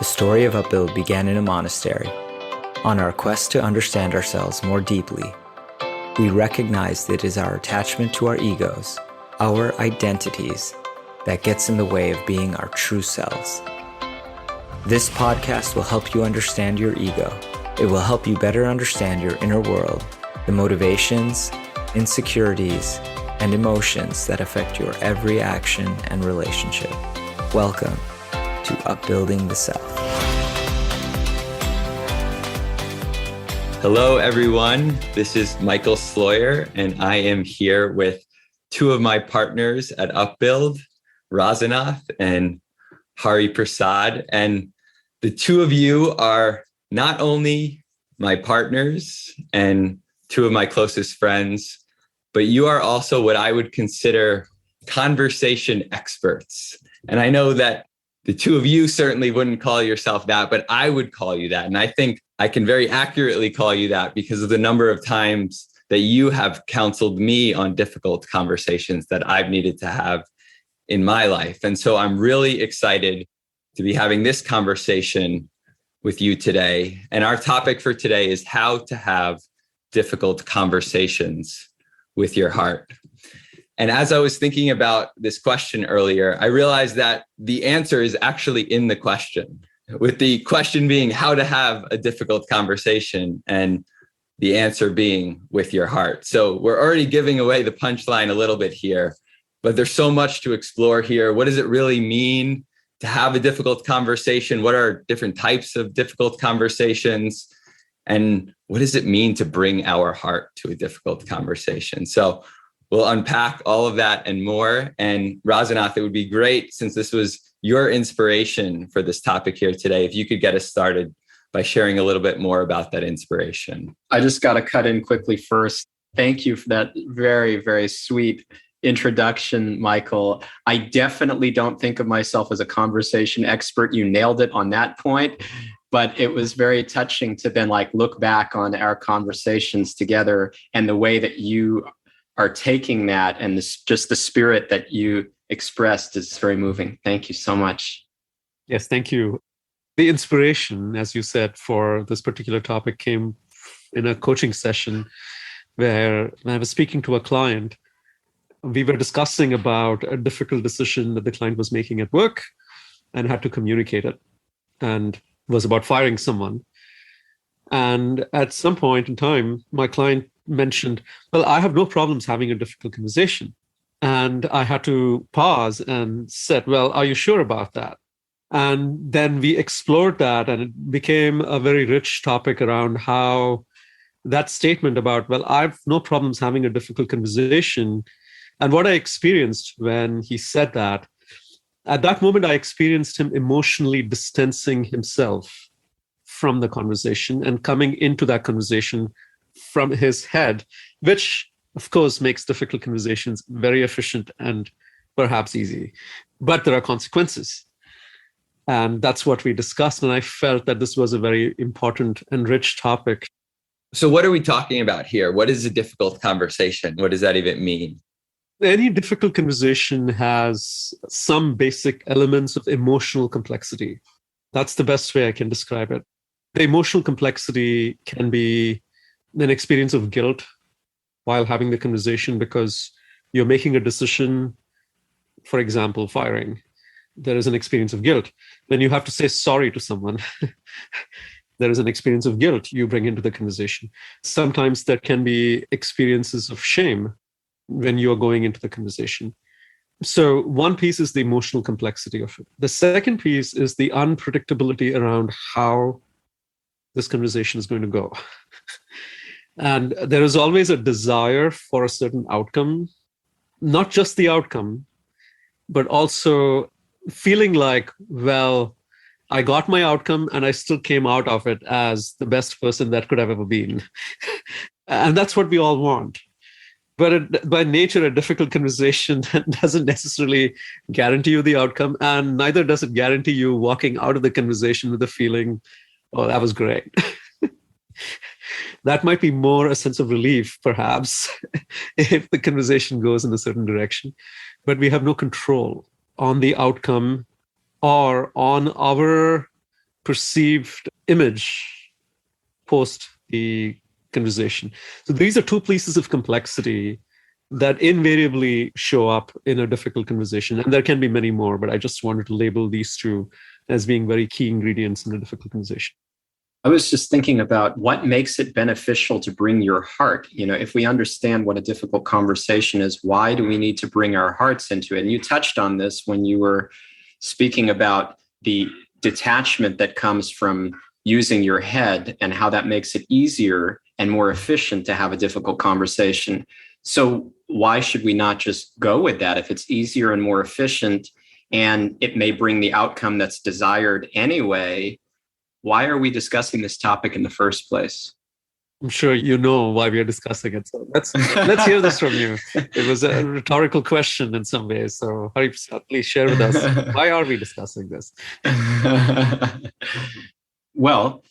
The story of Upbuild began in a monastery. On our quest to understand ourselves more deeply, we recognize that it is our attachment to our egos, our identities, that gets in the way of being our true selves. This podcast will help you understand your ego. It will help you better understand your inner world, the motivations, insecurities, and emotions that affect your every action and relationship. Welcome to Upbuilding the Self. Hello, everyone. This is Michael Sloyer, and I am here with two of my partners at Upbuild, Rasanath and Hari Prasad. And the two of you are not only my partners and two of my closest friends, but you are also what I would consider conversation experts. And I know that the two of you certainly wouldn't call yourself that, but I would call you that. And I think I can very accurately call you that because of the number of times that you have counseled me on difficult conversations that I've needed to have in my life. And so I'm really excited to be having this conversation with you today. And our topic for today is how to have difficult conversations with your heart. And as I was thinking about this question earlier, I realized that the answer is actually in the question, with the question being how to have a difficult conversation and the answer being with your heart. So we're already giving away the punchline a little bit here, but there's so much to explore here. What does it really mean to have a difficult conversation? What are different types of difficult conversations? And what does it mean to bring our heart to a difficult conversation? So we'll unpack all of that and more. And Rasanath, it would be great, since this was your inspiration for this topic here today, if you could get us started by sharing a little bit more about that inspiration. I just got to cut in quickly first. Thank you for that very, very sweet introduction, Michael. I definitely don't think of myself as a conversation expert. You nailed it on that point. But it was very touching to then look back on our conversations together and the way that you are taking that and just the spirit that you expressed is very moving. Thank you so much. Yes, thank you. The inspiration, as you said, for this particular topic came in a coaching session where when I was speaking to a client, we were discussing about a difficult decision that the client was making at work and had to communicate it, and was about firing someone. And at some point in time, my client mentioned, well, I have no problems having a difficult conversation. And I had to pause and said, well, are you sure about that? And then we explored that, and it became a very rich topic around how that statement about, well, I've no problems having a difficult conversation. And what I experienced when he said that, at that moment, I experienced him emotionally distancing himself from the conversation and coming into that conversation from his head, which of course makes difficult conversations very efficient and perhaps easy. But there are consequences. And that's what we discussed. And I felt that this was a very important and rich topic. So what are we talking about here? What is a difficult conversation? What does that even mean? Any difficult conversation has some basic elements of emotional complexity. That's the best way I can describe it. The emotional complexity can be an experience of guilt while having the conversation because you're making a decision, for example, firing. There is an experience of guilt. When you have to say sorry to someone, there is an experience of guilt you bring into the conversation. Sometimes there can be experiences of shame when you're going into the conversation. So one piece is the emotional complexity of it. The second piece is the unpredictability around how this conversation is going to go. And there is always a desire for a certain outcome, not just the outcome, but also feeling like, well, I got my outcome and I still came out of it as the best person that could have ever been. And that's what we all want. But by nature, a difficult conversation doesn't necessarily guarantee you the outcome, and neither does it guarantee you walking out of the conversation with the feeling, oh, that was great. That might be more a sense of relief, perhaps, if the conversation goes in a certain direction. But we have no control on the outcome or on our perceived image post the conversation. So these are two pieces of complexity that invariably show up in a difficult conversation. And there can be many more, but I just wanted to label these two as being very key ingredients in a difficult conversation. I was just thinking about what makes it beneficial to bring your heart. If we understand what a difficult conversation is, why do we need to bring our hearts into it? And you touched on this when you were speaking about the detachment that comes from using your head and how that makes it easier and more efficient to have a difficult conversation. So why should we not just go with that if it's easier and more efficient and it may bring the outcome that's desired anyway? Why are we discussing this topic in the first place? I'm sure you know why we are discussing it. So let's hear this from you. It was a rhetorical question in some ways. So Hari Prasad, please share with us, why are we discussing this? Well,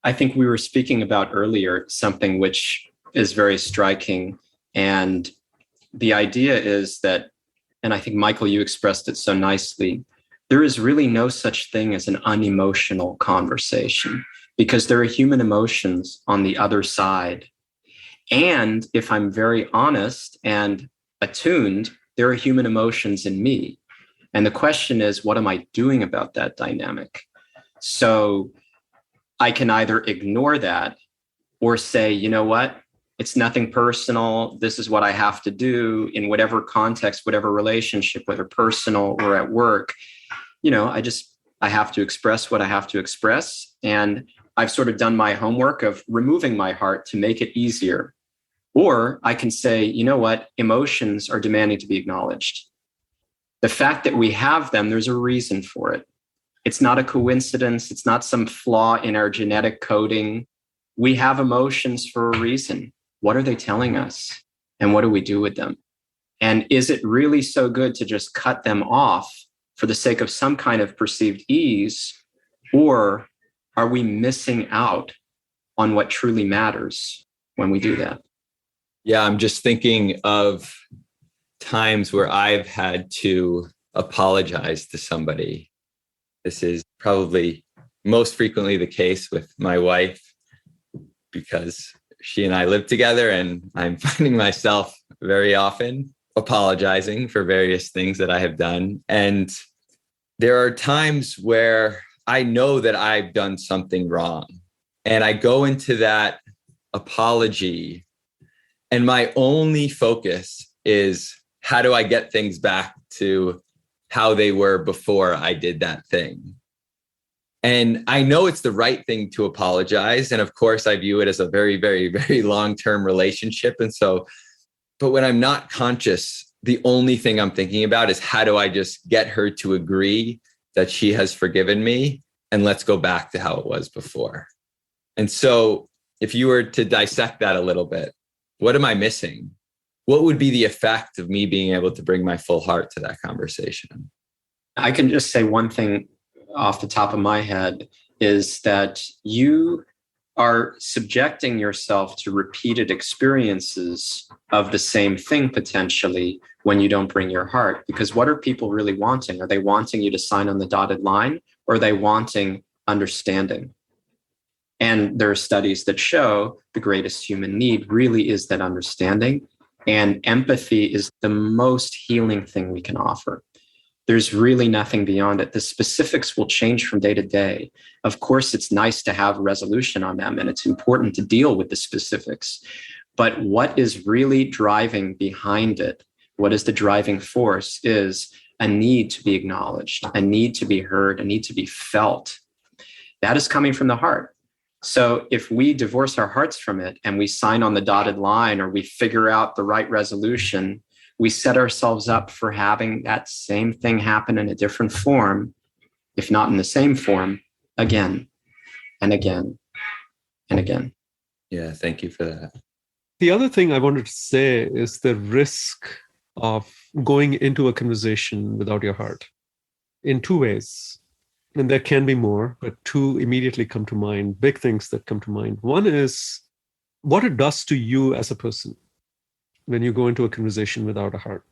I think we were speaking about earlier something which is very striking. And the idea is that, and I think, Michael, you expressed it so nicely, there is really no such thing as an unemotional conversation because there are human emotions on the other side. And if I'm very honest and attuned, there are human emotions in me. And the question is, what am I doing about that dynamic? So I can either ignore that or say, you know what? It's nothing personal. This is what I have to do in whatever context, whatever relationship, whether personal or at work. I have to express what I have to express. And I've sort of done my homework of removing my heart to make it easier. Or I can say, you know what? Emotions are demanding to be acknowledged. The fact that we have them, there's a reason for it. It's not a coincidence. It's not some flaw in our genetic coding. We have emotions for a reason. What are they telling us? And what do we do with them? And is it really so good to just cut them off for the sake of some kind of perceived ease? Or are we missing out on what truly matters when we do that? Yeah, I'm just thinking of times where I've had to apologize to somebody. This is probably most frequently the case with my wife because she and I live together, and I'm finding myself very often apologizing for various things that I have done. And there are times where I know that I've done something wrong, and I go into that apology, and my only focus is, how do I get things back to how they were before I did that thing? And I know it's the right thing to apologize. And of course, I view it as a very, very, very long-term relationship. And so, but when I'm not conscious, the only thing I'm thinking about is, how do I just get her to agree that she has forgiven me, and let's go back to how it was before. And so if you were to dissect that a little bit, what am I missing? What would be the effect of me being able to bring my full heart to that conversation? I can just say one thing off the top of my head is that you are subjecting yourself to repeated experiences of the same thing potentially when you don't bring your heart. Because what are people really wanting? Are they wanting you to sign on the dotted line, or are they wanting understanding? And there are studies that show the greatest human need really is that understanding. And empathy is the most healing thing we can offer. There's really nothing beyond it. The specifics will change from day to day. Of course, it's nice to have resolution on them, and it's important to deal with the specifics. But what is really driving behind it, what is the driving force, is a need to be acknowledged, a need to be heard, a need to be felt. That is coming from the heart. So if we divorce our hearts from it and we sign on the dotted line, or we figure out the right resolution, we set ourselves up for having that same thing happen in a different form, if not in the same form, again and again and again. Yeah, thank you for that. The other thing I wanted to say is the risk of going into a conversation without your heart in two ways. And there can be more, but two immediately come to mind, big things that come to mind. One is what it does to you as a person when you go into a conversation without a heart.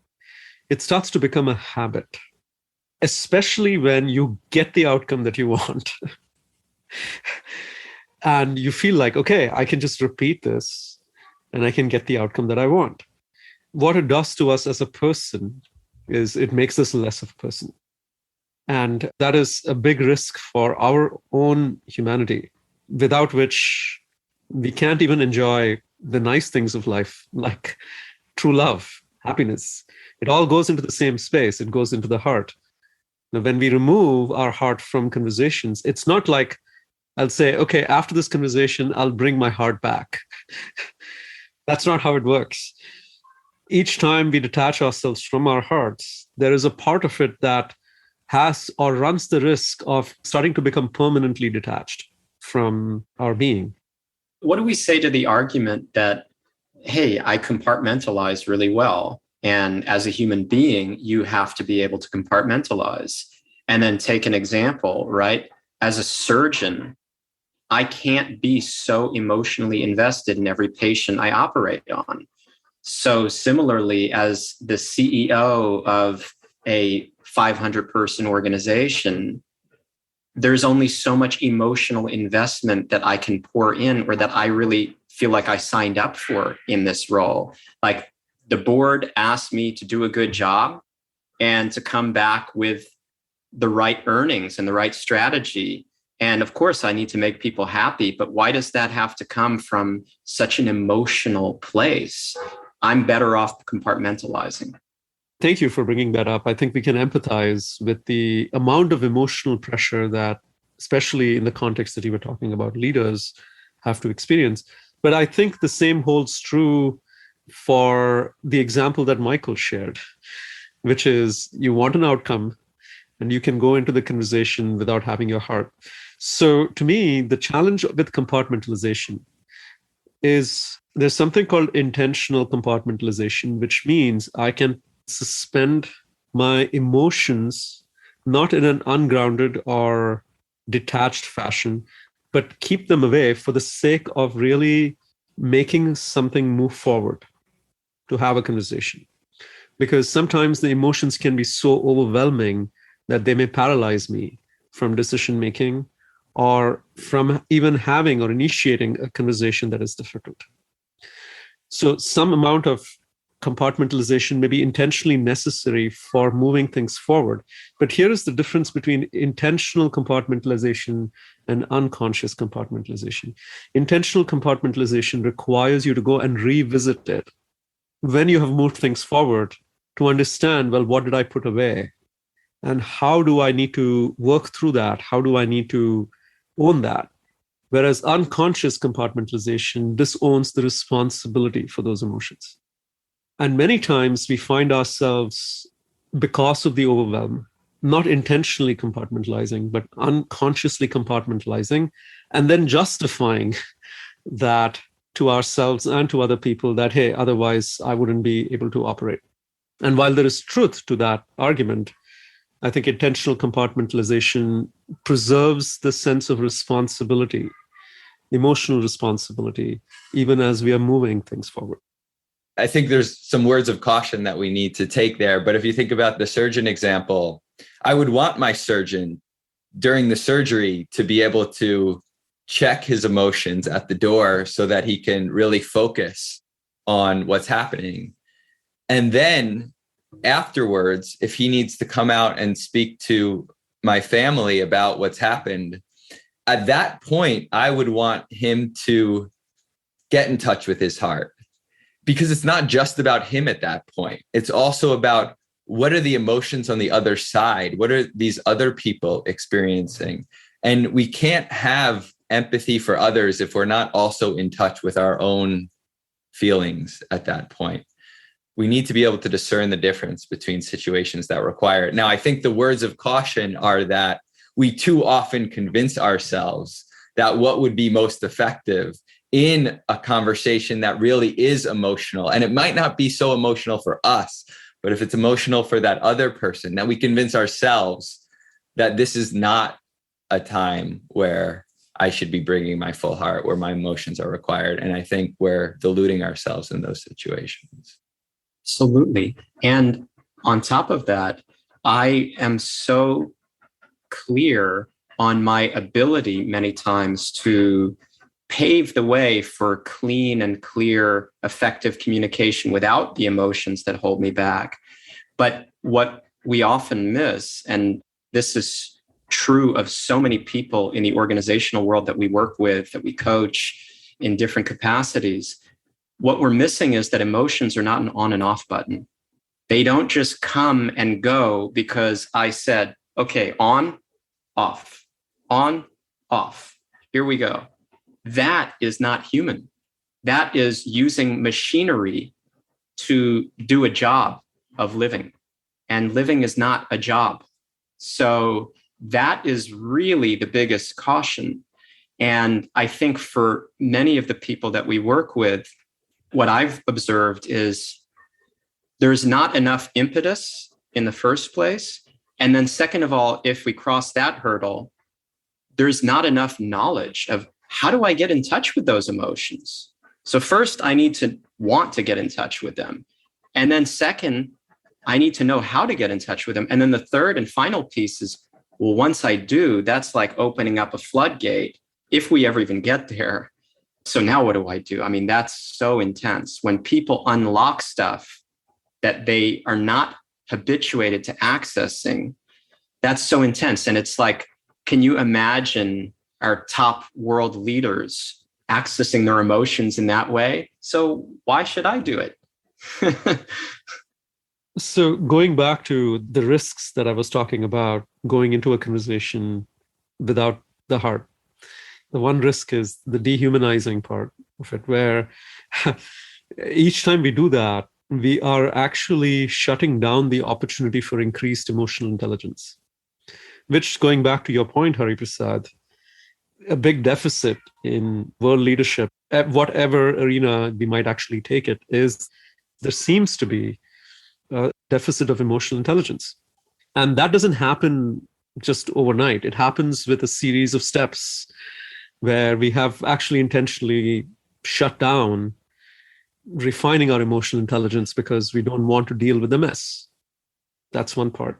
It starts to become a habit, especially when you get the outcome that you want. And you feel like, okay, I can just repeat this and I can get the outcome that I want. What it does to us as a person is it makes us less of a person. And that is a big risk for our own humanity, without which we can't even enjoy the nice things of life, like true love, happiness. It all goes into the same space. It goes into the heart. Now, when we remove our heart from conversations, it's not like I'll say, okay, after this conversation, I'll bring my heart back. That's not how it works. Each time we detach ourselves from our hearts, there is a part of it that has or runs the risk of starting to become permanently detached from our being. What do we say to the argument that, hey, I compartmentalize really well, and as a human being, you have to be able to compartmentalize? And then take an example, right? As a surgeon, I can't be so emotionally invested in every patient I operate on. So similarly, as the CEO of a 500-person organization, there's only so much emotional investment that I can pour in, or that I really feel like I signed up for in this role. Like, the board asked me to do a good job and to come back with the right earnings and the right strategy. And of course, I need to make people happy, but why does that have to come from such an emotional place? I'm better off compartmentalizing. Thank you for bringing that up. I think we can empathize with the amount of emotional pressure that, especially in the context that you were talking about, leaders have to experience. But I think the same holds true for the example that Michael shared, which is you want an outcome and you can go into the conversation without having your heart. So to me, the challenge with compartmentalization is there's something called intentional compartmentalization, which means I can suspend my emotions, not in an ungrounded or detached fashion, but keep them away for the sake of really making something move forward, to have a conversation. Because sometimes the emotions can be so overwhelming that they may paralyze me from decision making or from even having or initiating a conversation that is difficult. So some amount of compartmentalization may be intentionally necessary for moving things forward. But here is the difference between intentional compartmentalization and unconscious compartmentalization. Intentional compartmentalization requires you to go and revisit it when you have moved things forward to understand, well, what did I put away? And how do I need to work through that? How do I need to own that? Whereas unconscious compartmentalization disowns the responsibility for those emotions. And many times we find ourselves, because of the overwhelm, not intentionally compartmentalizing, but unconsciously compartmentalizing, and then justifying that to ourselves and to other people that, hey, otherwise I wouldn't be able to operate. And while there is truth to that argument, I think intentional compartmentalization preserves the sense of responsibility, emotional responsibility, even as we are moving things forward. I think there's some words of caution that we need to take there. But if you think about the surgeon example, I would want my surgeon during the surgery to be able to check his emotions at the door so that he can really focus on what's happening. And then afterwards, if he needs to come out and speak to my family about what's happened, at that point, I would want him to get in touch with his heart. Because it's not just about him at that point. It's also about what are the emotions on the other side? What are these other people experiencing? And we can't have empathy for others if we're not also in touch with our own feelings at that point. We need to be able to discern the difference between situations that require it. Now, I think the words of caution are that we too often convince ourselves that what would be most effective in a conversation that really is emotional, and it might not be so emotional for us, but if it's emotional for that other person, that we convince ourselves that this is not a time where I should be bringing my full heart, where my emotions are required. And I think we're deluding ourselves in those situations. Absolutely. And on top of that, I am so clear on my ability many times to pave the way for clean and clear, effective communication without the emotions that hold me back. But what we often miss, and this is true of so many people in the organizational world that we work with, that we coach in different capacities, what we're missing is that emotions are not an on and off button. They don't just come and go because I said, okay, on, off, here we go. That is not human. That is using machinery to do a job of living. And living is not a job. So that is really the biggest caution. And I think for many of the people that we work with, what I've observed is there's not enough impetus in the first place. And then second of all, if we cross that hurdle, there's not enough knowledge of how do I get in touch with those emotions? So first, I need to want to get in touch with them. And then second, I need to know how to get in touch with them. And then the third and final piece is, well, once I do, that's like opening up a floodgate, if we ever even get there. So now what do I do? I mean, that's so intense. When people unlock stuff that they are not habituated to accessing, that's so intense. And it's like, can you imagine our top world leaders accessing their emotions in that way? So why should I do it? So going back to the risks that I was talking about, going into a conversation without the heart, the one risk is the dehumanizing part of it, where each time we do that, we are actually shutting down the opportunity for increased emotional intelligence, which, going back to your point, Hari Prasad, a big deficit in world leadership, at whatever arena we might actually take it, is there seems to be a deficit of emotional intelligence. And that doesn't happen just overnight. It happens with a series of steps where we have actually intentionally shut down refining our emotional intelligence because we don't want to deal with the mess. That's one part.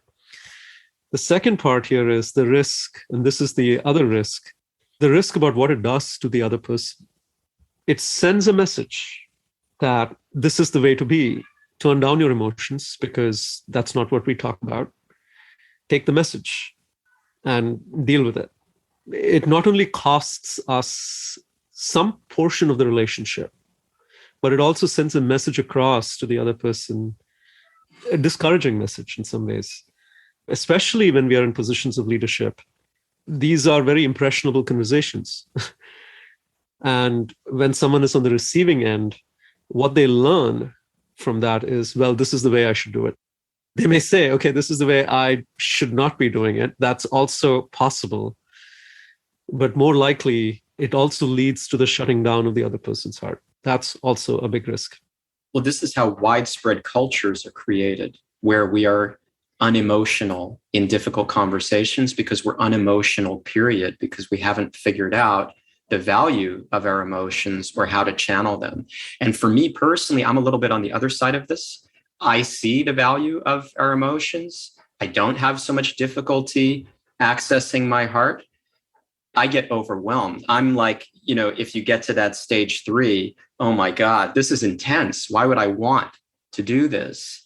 The second part here is the risk, and this is the other risk, the risk about what it does to the other person. It sends a message that this is the way to be. Turn down your emotions because that's not what we talk about. Take the message and deal with it. It not only costs us some portion of the relationship, but it also sends a message across to the other person, a discouraging message in some ways, especially when we are in positions of leadership. These are very impressionable conversations. And when someone is on the receiving end, what they learn from that is, well, this is the way I should do it. They may say, okay, this is the way I should not be doing it. That's also possible. But more likely, it also leads to the shutting down of the other person's heart. That's also a big risk. Well, this is how widespread cultures are created, where we are unemotional in difficult conversations because we're unemotional, period, because we haven't figured out the value of our emotions or how to channel them. And for me personally, I'm a little bit on the other side of this. I see the value of our emotions. I don't have so much difficulty accessing my heart. I get overwhelmed. I'm like, if you get to that stage 3, oh my God, this is intense. Why would I want to do this?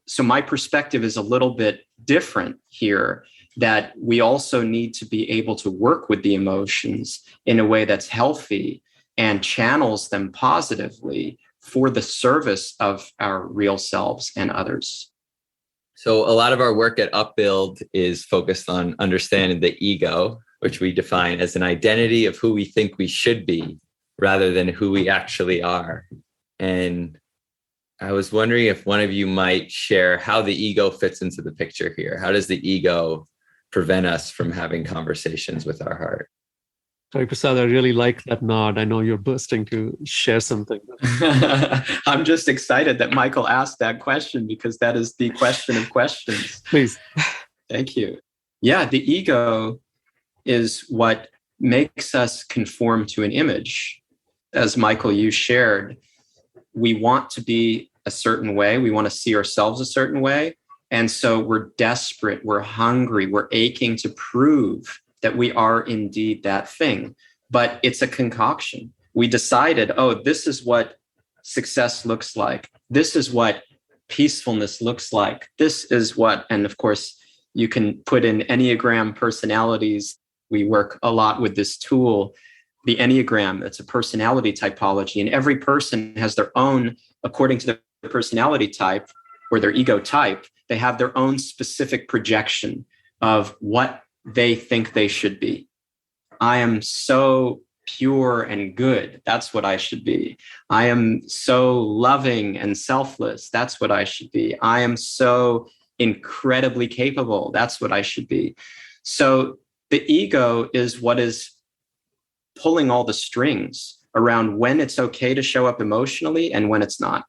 So my perspective is a little bit different here, that we also need to be able to work with the emotions in a way that's healthy and channels them positively for the service of our real selves and others. So a lot of our work at Upbuild is focused on understanding the ego, which we define as an identity of who we think we should be rather than who we actually are. And I was wondering if one of you might share how the ego fits into the picture here. How does the ego prevent us from having conversations with our heart? Hari Prasad, I really like that nod. I know you're bursting to share something. I'm just excited that Michael asked that question because that is the question of questions. Please. Thank you. Yeah, the ego is what makes us conform to an image. As Michael, you shared, we want to be a certain way. We want to see ourselves a certain way. And so we're desperate, we're hungry, we're aching to prove that we are indeed that thing, but it's a concoction. We decided, oh, this is what success looks like. This is what peacefulness looks like. This is what, and of course, you can put in Enneagram personalities. We work a lot with this tool, the Enneagram. It's a personality typology, and every person has their own, according to their personality type or their ego type, they have their own specific projection of what they think they should be. I am so pure and good. That's what I should be. I am so loving and selfless. That's what I should be. I am so incredibly capable. That's what I should be. So the ego is what is pulling all the strings around when it's okay to show up emotionally and when it's not.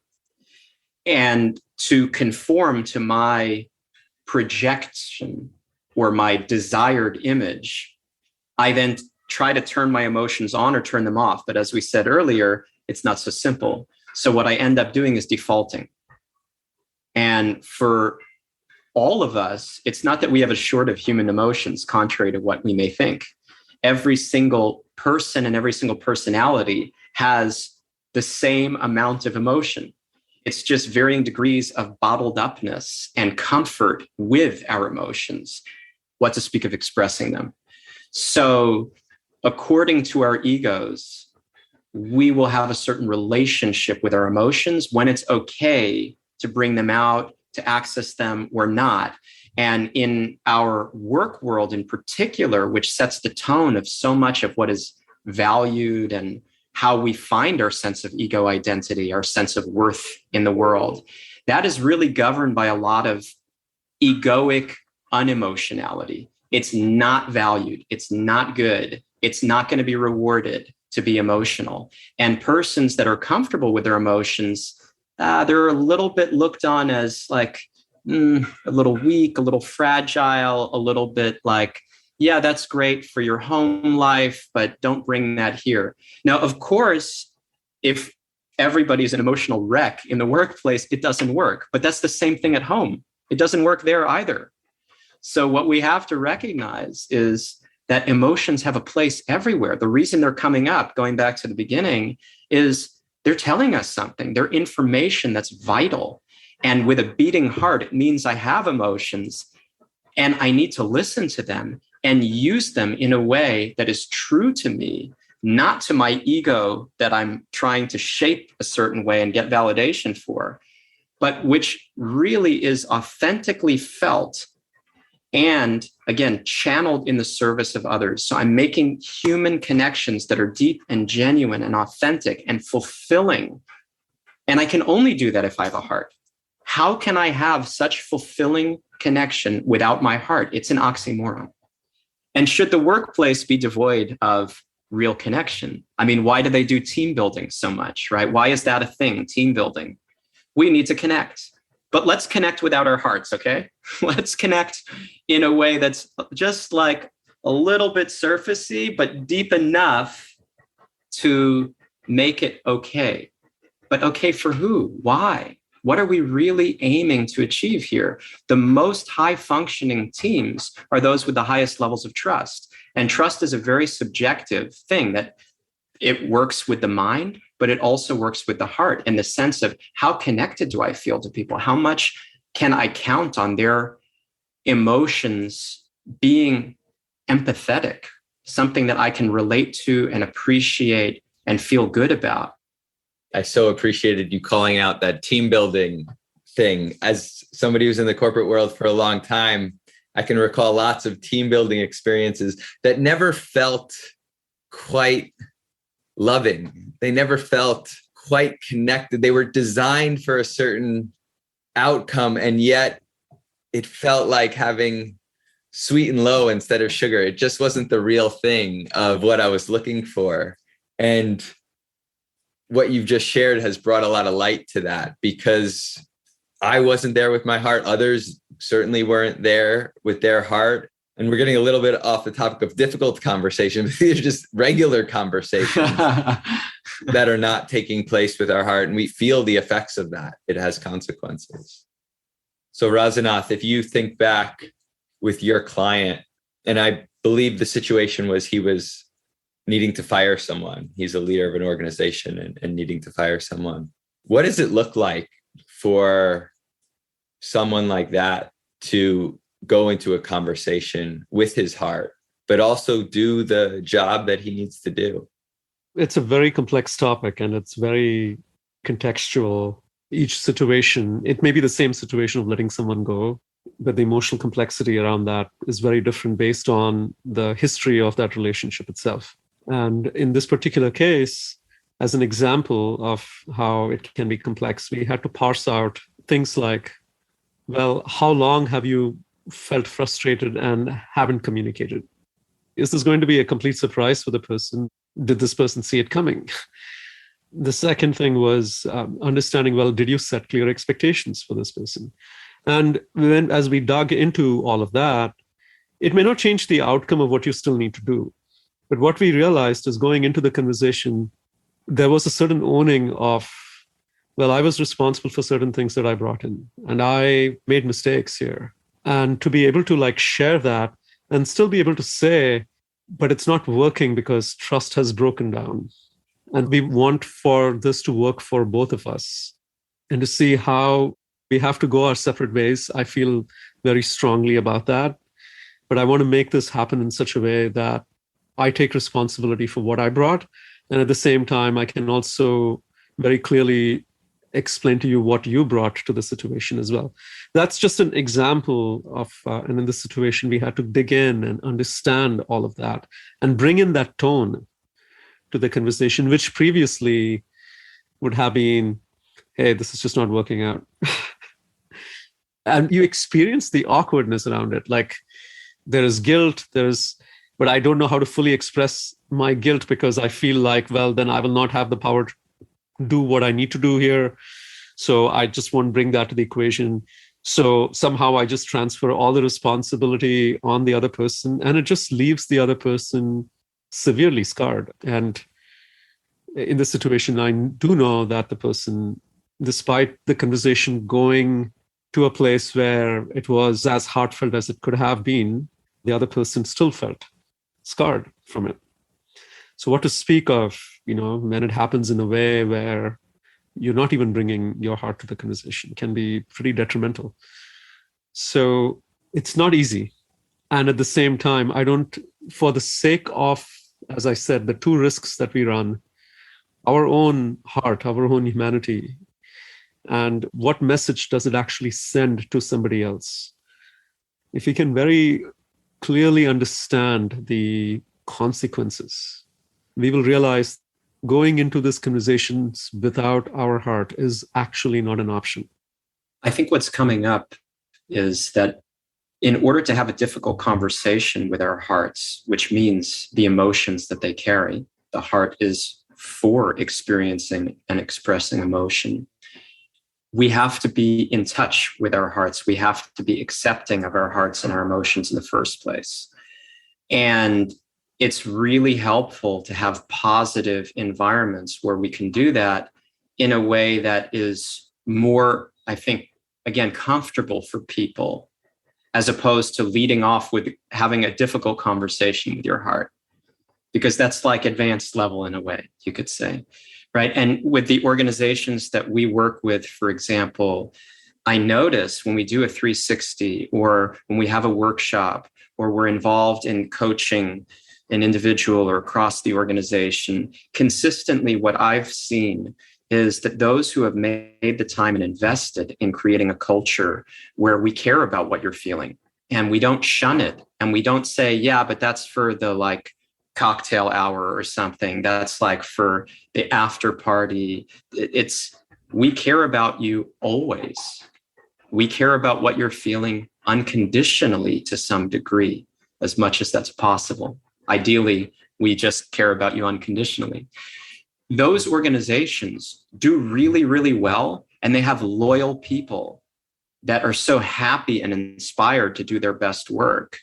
And to conform to my projection or my desired image, I then try to turn my emotions on or turn them off. But as we said earlier, it's not so simple. So what I end up doing is defaulting. And for all of us, it's not that we have a short of human emotions, contrary to what we may think. Every single person and every single personality has the same amount of emotion. It's just varying degrees of bottled upness and comfort with our emotions, what to speak of expressing them. So according to our egos, we will have a certain relationship with our emotions when it's okay to bring them out, to access them or not. And in our work world in particular, which sets the tone of so much of what is valued and how we find our sense of ego identity, our sense of worth in the world, that is really governed by a lot of egoic unemotionality. It's not valued. It's not good. It's not going to be rewarded to be emotional. And persons that are comfortable with their emotions, they're a little bit looked on as like a little weak, a little fragile, a little bit like, yeah, that's great for your home life, but don't bring that here. Now, of course, if everybody's an emotional wreck in the workplace, it doesn't work. But that's the same thing at home. It doesn't work there either. So what we have to recognize is that emotions have a place everywhere. The reason they're coming up, going back to the beginning, is they're telling us something. They're information that's vital. And with a beating heart, it means I have emotions and I need to listen to them and use them in a way that is true to me, not to my ego that I'm trying to shape a certain way and get validation for, but which really is authentically felt and, again, channeled in the service of others. So I'm making human connections that are deep and genuine and authentic and fulfilling. And I can only do that if I have a heart. How can I have such fulfilling connection without my heart? It's an oxymoron. And should the workplace be devoid of real connection? I mean, why do they do team building so much, right? Why is that a thing, team building? We need to connect. But let's connect without our hearts, okay? Let's connect in a way that's just like a little bit surfacey, but deep enough to make it okay. But okay for who? Why? What are we really aiming to achieve here? The most high functioning teams are those with the highest levels of trust. And trust is a very subjective thing that it works with the mind, but it also works with the heart in the sense of how connected do I feel to people? How much can I count on their emotions being empathetic, something that I can relate to and appreciate and feel good about? I so appreciated you calling out that team building thing. As somebody who's in the corporate world for a long time, I can recall lots of team building experiences that never felt quite loving. They never felt quite connected. They were designed for a certain outcome, and yet it felt like having sweet and low instead of sugar. It just wasn't the real thing of what I was looking for. And what you've just shared has brought a lot of light to that, because I wasn't there with my heart. Others certainly weren't there with their heart. And we're getting a little bit off the topic of difficult conversations. These are just regular conversations that are not taking place with our heart. And we feel the effects of that. It has consequences. So Rasanath, if you think back with your client, and I believe the situation was he was needing to fire someone. He's a leader of an organization and needing to fire someone. What does it look like for someone like that to go into a conversation with his heart, but also do the job that he needs to do? It's a very complex topic, and it's very contextual. Each situation, it may be the same situation of letting someone go, but the emotional complexity around that is very different based on the history of that relationship itself. And in this particular case, as an example of how it can be complex, we had to parse out things like, well, how long have you felt frustrated and haven't communicated? Is this going to be a complete surprise for the person? Did this person see it coming? The second thing was understanding, well, did you set clear expectations for this person? And then as we dug into all of that, it may not change the outcome of what you still need to do. But what we realized is going into the conversation, there was a certain owning of, well, I was responsible for certain things that I brought in, and I made mistakes here. And to be able to share that and still be able to say, but it's not working because trust has broken down. And we want for this to work for both of us, and to see how we have to go our separate ways. I feel very strongly about that. But I want to make this happen in such a way that I take responsibility for what I brought. And at the same time, I can also very clearly explain to you what you brought to the situation as well. That's just an example of, and in this situation, we had to dig in and understand all of that and bring in that tone to the conversation, which previously would have been, hey, this is just not working out. And you experience the awkwardness around it. Like there is guilt, but I don't know how to fully express my guilt because I feel like, well, then I will not have the power to do what I need to do here. So I just won't bring that to the equation. So somehow I just transfer all the responsibility on the other person, and it just leaves the other person severely scarred. And in this situation, I do know that the person, despite the conversation going to a place where it was as heartfelt as it could have been, the other person still felt scarred from it. So what to speak of, when it happens in a way where you're not even bringing your heart to the conversation, can be pretty detrimental. So it's not easy. And at the same time, for the sake of, as I said, the two risks that we run, our own heart, our own humanity, and what message does it actually send to somebody else? If we can very clearly understand the consequences, we will realize going into these conversations without our heart is actually not an option. I think what's coming up is that in order to have a difficult conversation with our hearts, which means the emotions that they carry, the heart is for experiencing and expressing emotion. We have to be in touch with our hearts. We have to be accepting of our hearts and our emotions in the first place. And it's really helpful to have positive environments where we can do that in a way that is more, I think, again, comfortable for people, as opposed to leading off with having a difficult conversation with your heart, because that's like advanced level in a way, you could say, right? And with the organizations that we work with, for example, I notice when we do a 360 or when we have a workshop or we're involved in coaching an individual or across the organization, consistently what I've seen is that those who have made the time and invested in creating a culture where we care about what you're feeling and we don't shun it and we don't say, yeah, but that's for the cocktail hour or something. That's for the after party. We care about you always. We care about what you're feeling unconditionally to some degree, as much as that's possible. Ideally, we just care about you unconditionally. Those organizations do really, really well, and they have loyal people that are so happy and inspired to do their best work.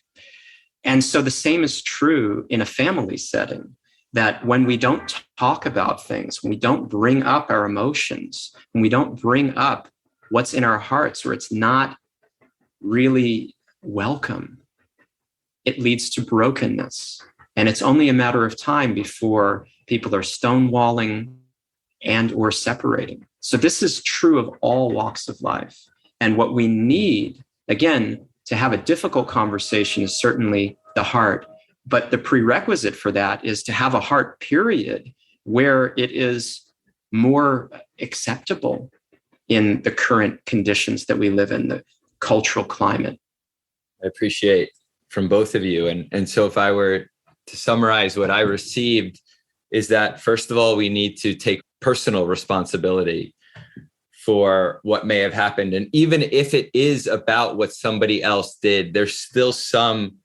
And so the same is true in a family setting, that when we don't talk about things, when we don't bring up our emotions, when we don't bring up what's in our hearts, or it's not really welcome, it leads to brokenness. And it's only a matter of time before people are stonewalling and or separating. So this is true of all walks of life. And what we need, again, to have a difficult conversation is certainly the heart. But the prerequisite for that is to have a heart, period, where it is more acceptable in the current conditions that we live in, the cultural climate. I appreciate from both of you. And so if I were to summarize what I received is that, first of all, we need to take personal responsibility for what may have happened. And even if it is about what somebody else did, there's still some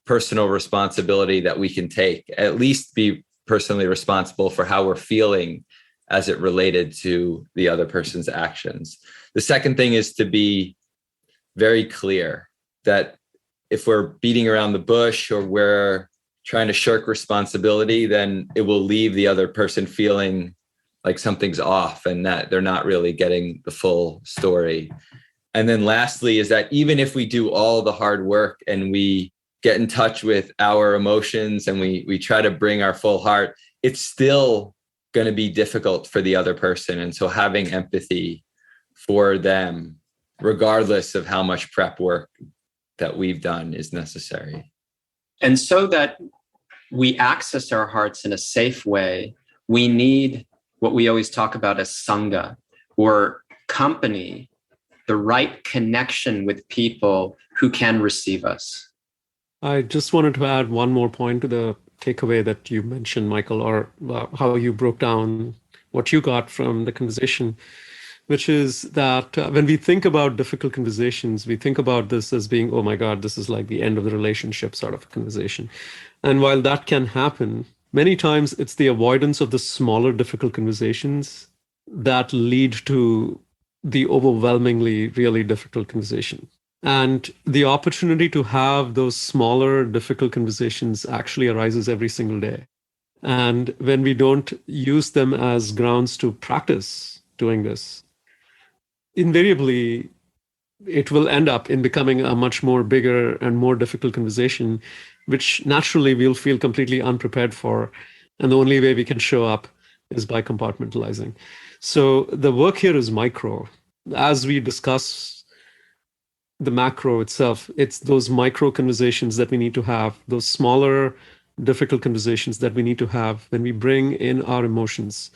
personal responsibility that we can take, at least be personally responsible for how we're feeling as it related to the other person's actions. The second thing is to be very clear that if we're beating around the bush or we're trying to shirk responsibility, then it will leave the other person feeling like something's off and that they're not really getting the full story. And then lastly is that even if we do all the hard work and we get in touch with our emotions and we try to bring our full heart, it's still going to be difficult for the other person. And so having empathy for them, regardless of how much prep work that we've done, is necessary. And so that we access our hearts in a safe way, we need what we always talk about as sangha, or company, the right connection with people who can receive us. I just wanted to add one more point to the takeaway that you mentioned, Michael, or how you broke down what you got from the conversation, which is that when we think about difficult conversations, we think about this as being, oh my God, this is like the end of the relationship sort of a conversation. And while that can happen, many times it's the avoidance of the smaller difficult conversations that lead to the overwhelmingly really difficult conversation. And the opportunity to have those smaller difficult conversations actually arises every single day. And when we don't use them as grounds to practice doing this, invariably, it will end up in becoming a much more bigger and more difficult conversation, which naturally we'll feel completely unprepared for. And the only way we can show up is by compartmentalizing. So the work here is micro. As we discuss the macro itself, it's those micro conversations that we need to have, those smaller, difficult conversations that we need to have when we bring in our emotions.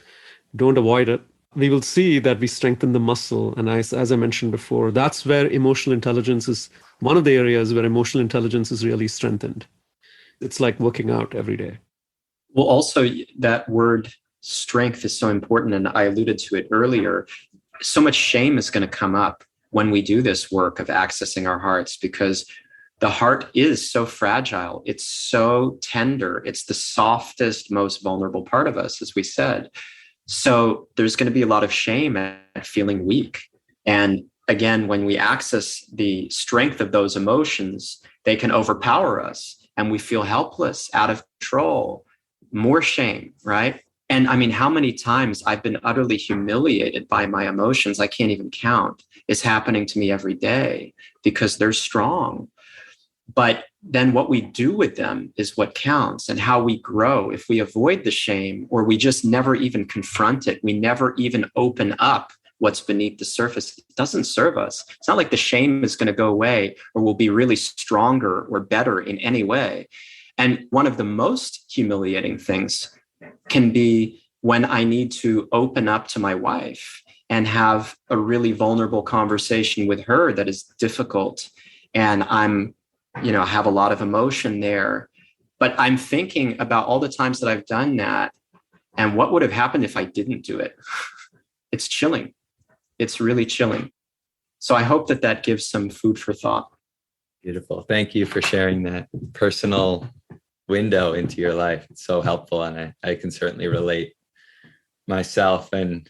Don't avoid it. We will see that we strengthen the muscle. And as I mentioned before, that's where emotional intelligence is one of the areas where emotional intelligence is really strengthened. It's like working out every day. Well, also that word strength is so important. And I alluded to it earlier. So much shame is going to come up when we do this work of accessing our hearts, because the heart is so fragile. It's so tender. It's the softest, most vulnerable part of us, as we said. So there's going to be a lot of shame at feeling weak. And again, when we access the strength of those emotions, they can overpower us and we feel helpless, out of control, more shame, right? And I mean, how many times I've been utterly humiliated by my emotions, I can't even count. It's happening to me every day because they're strong. But then what we do with them is what counts, and how we grow. If we avoid the shame, or we just never even confront it, we never even open up what's beneath the surface, it doesn't serve us. It's not like the shame is going to go away or we'll be really stronger or better in any way. And one of the most humiliating things can be when I need to open up to my wife and have a really vulnerable conversation with her that is difficult. And I'm, have a lot of emotion there, but I'm thinking about all the times that I've done that and what would have happened if I didn't do it. It's chilling. It's really chilling. So I hope that gives some food for thought. Beautiful. Thank you for sharing that personal window into your life. It's so helpful. And I can certainly relate myself. And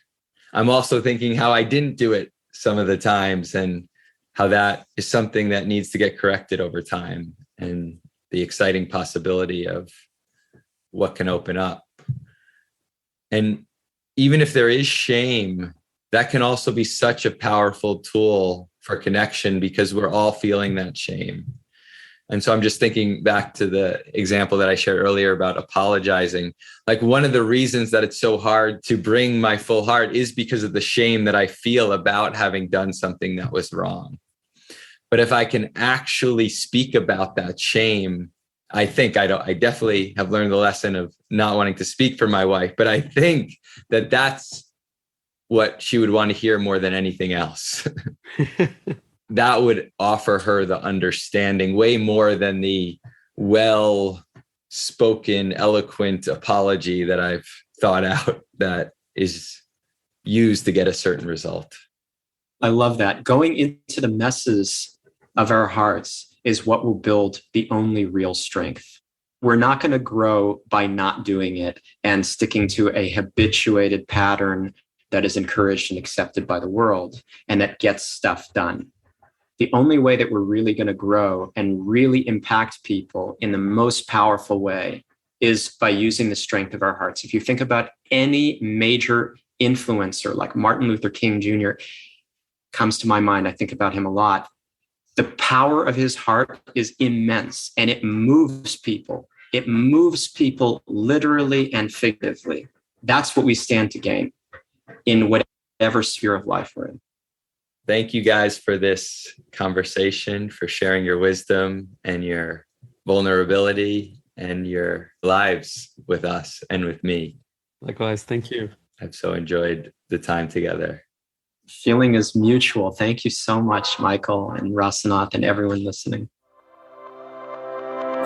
I'm also thinking how I didn't do it some of the times and how that is something that needs to get corrected over time, and the exciting possibility of what can open up. And even if there is shame, that can also be such a powerful tool for connection, because we're all feeling that shame. And so I'm just thinking back to the example that I shared earlier about apologizing. Like, one of the reasons that it's so hard to bring my full heart is because of the shame that I feel about having done something that was wrong. But if I can actually speak about that shame, I think I definitely have learned the lesson of not wanting to speak for my wife, but I think that that's what she would want to hear more than anything else. That would offer her the understanding way more than the well-spoken, eloquent apology that I've thought out that is used to get a certain result. I love that. Going into the messes of our hearts is what will build the only real strength. We're not going to grow by not doing it and sticking to a habituated pattern that is encouraged and accepted by the world and that gets stuff done. The only way that we're really going to grow and really impact people in the most powerful way is by using the strength of our hearts. If you think about any major influencer like Martin Luther King Jr., comes to my mind, I think about him a lot. The power of his heart is immense, and it moves people. It moves people literally and figuratively. That's what we stand to gain in whatever sphere of life we're in. Thank you guys for this conversation, for sharing your wisdom and your vulnerability and your lives with us and with me. Likewise, thank you. I've so enjoyed the time together. Feeling is mutual. Thank you so much, Michael and Rasanath and everyone listening.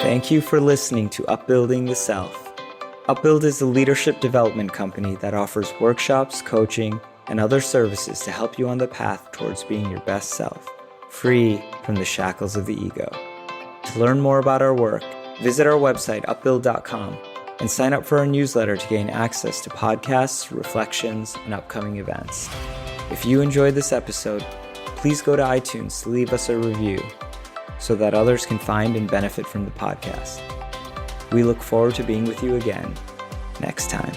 Thank you for listening to Upbuilding the Self. Upbuild is a leadership development company that offers workshops, coaching, and other services to help you on the path towards being your best self, free from the shackles of the ego. To learn more about our work, visit our website, upbuild.com, and sign up for our newsletter to gain access to podcasts, reflections, and upcoming events. If you enjoyed this episode, please go to iTunes to leave us a review so that others can find and benefit from the podcast. We look forward to being with you again next time.